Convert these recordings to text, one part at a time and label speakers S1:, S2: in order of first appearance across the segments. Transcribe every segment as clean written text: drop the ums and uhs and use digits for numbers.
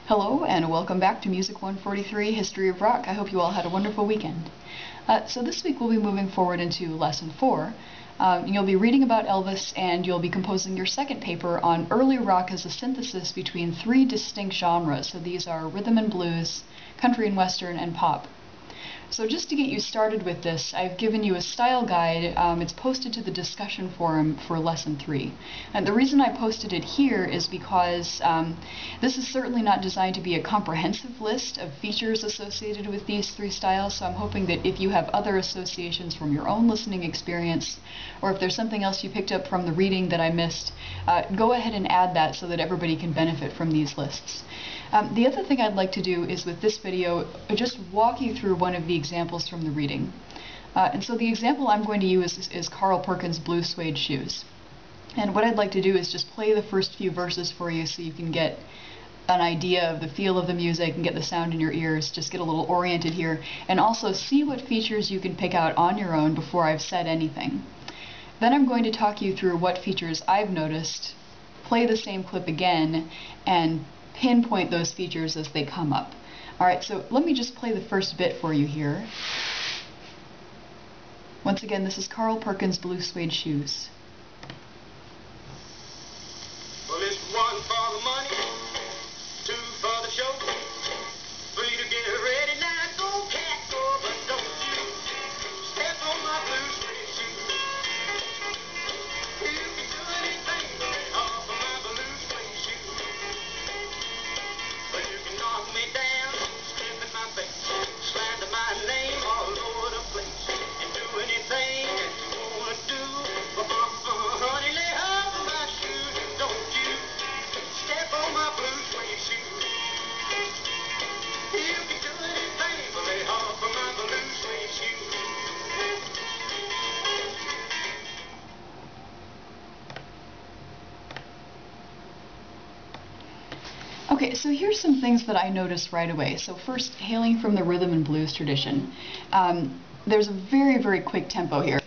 S1: Hello and welcome back to Musc143 History of Rock. I hope you all had a wonderful weekend. So this week we'll be moving forward into Lesson 4. You'll be reading about Elvis and you'll be composing your second paper on early rock as a synthesis between three distinct genres. So these are rhythm and blues, country and western, and pop. So just to get you started with this, I've given you a style guide. It's posted to the discussion forum for Lesson 3. And the reason I posted it here is because this is certainly not designed to be a comprehensive list of features associated with these three styles, so I'm hoping that if you have other associations from your own listening experience, or if there's something else you picked up from the reading that I missed, go ahead and add that so that everybody can benefit from these lists. The other thing I'd like to do is with this video just walk you through one of the examples from the reading. And so the example I'm going to use is Carl Perkins' Blue Suede Shoes. And what I'd like to do is just play the first few verses for you so you can get an idea of the feel of the music and get the sound in your ears, just get a little oriented here, and also see what features you can pick out on your own before I've said anything. Then I'm going to talk you through what features I've noticed, play the same clip again, and pinpoint those features as they come up. Alright, so let me just play the first bit for you here. Once again, this is Carl Perkins' Blue Suede Shoes.
S2: Well, it's one for the money, two for the show, three to get ready. Now go, cat, go, but don't you step on my blue suede shoes. You can do anything off of my blue suede shoes. But you can knock me down, step in my face, slander my name all over the place, and do anything that you want to do. Honey, lay off of my shoes, and don't you step on my blue suede shoes. You can do anything but lay off of my blue suede shoes.
S1: Okay, so here's some things that I noticed right away. So first, hailing from the rhythm and blues tradition, there's a very quick tempo here.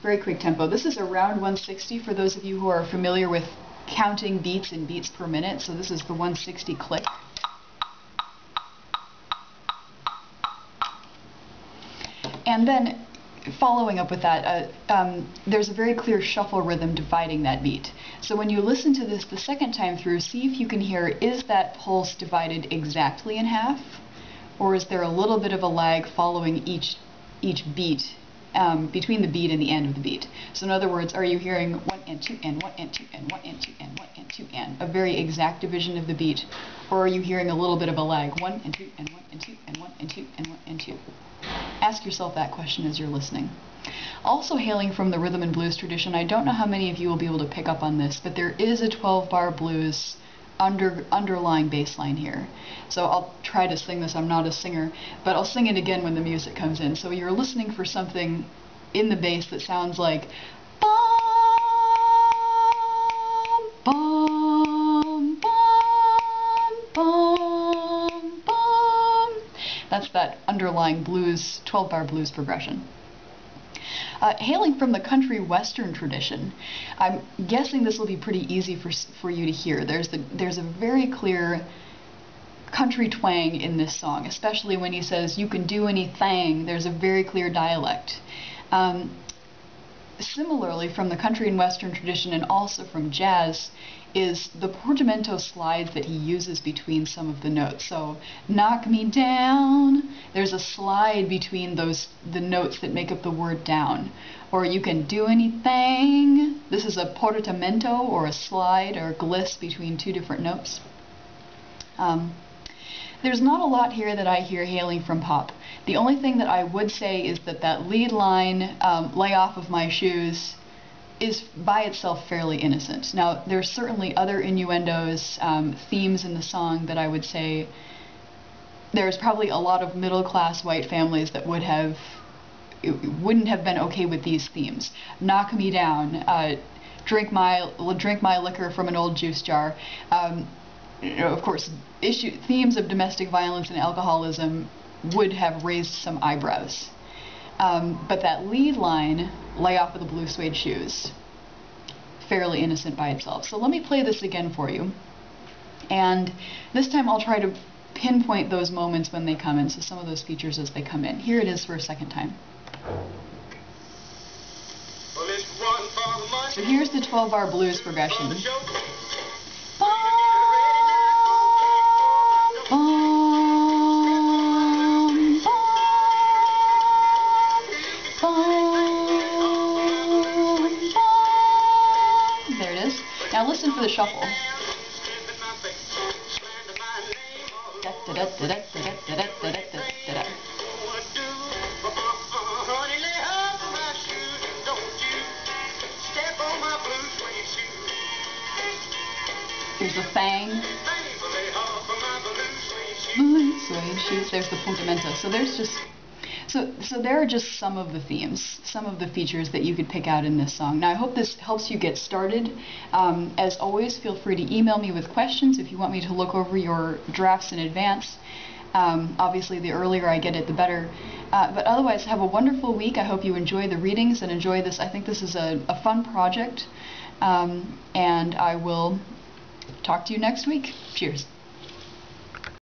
S1: Very quick tempo. This is around 160 for those of you who are familiar with counting beats in beats per minute. So this is the 160 click. And then following up with that, there's a very clear shuffle rhythm dividing that beat. So when you listen to this the second time through, see if you can hear, is that pulse divided exactly in half? Or is there a little bit of a lag following each beat, between the beat and the end of the beat? So in other words, are you hearing 1 and 2 and 1 and 2 and 1 and 2 and 1 and 2 and a very exact division of the beat? Or are you hearing a little bit of a lag, 1 and 2 and 1 and 2 and 1 and 2 and 1 and 2? Ask yourself that question as you're listening. Also hailing from the rhythm and blues tradition, I don't know how many of you will be able to pick up on this, but there is a 12-bar blues underlying bass line here. So I'll try to sing this. I'm not a singer, but I'll sing it again when the music comes in. So you're listening for something in the bass that sounds like bum, bum, bum, bum, bum. That's that underlying blues, 12-bar blues progression. Hailing from the country western tradition, I'm guessing this will be pretty easy for you to hear. There's a very clear country twang in this song, especially when he says, you can do anything. There's a very clear dialect. Similarly, from the country and western tradition and also from jazz, is the portamento slides that he uses between some of the notes. So, knock me down, there's a slide between the notes that make up the word down. Or you can do anything. This is a portamento, or a slide, or a gliss between two different notes. There's not a lot here that I hear hailing from pop. The only thing that I would say is that lead line, lay off of my shoes, is by itself fairly innocent. Now, there's certainly other innuendos, themes in the song that I would say there's probably a lot of middle-class white families that wouldn't have been okay with these themes. Knock me down, drink my liquor from an old juice jar. Of course, themes of domestic violence and alcoholism would have raised some eyebrows. But that lead line, lay off of the blue suede shoes, fairly innocent by itself. So let me play this again for you. And this time I'll try to pinpoint those moments when they come in, so some of those features as they come in. Here it is for a second time. So here's the 12-bar blues progression. There it is. Now listen for the shuffle. Here's the fang. Blue suede shoes. There's the puntamento. So there's just so there are just some of the themes, some of the features that you could pick out in this song. Now I hope this helps you get started. As always, feel free to email me with questions if you want me to look over your drafts in advance. Obviously, the earlier I get it, the better. But otherwise, have a wonderful week. I hope you enjoy the readings and enjoy this. I think this is a fun project. And I will talk to you next week. Cheers.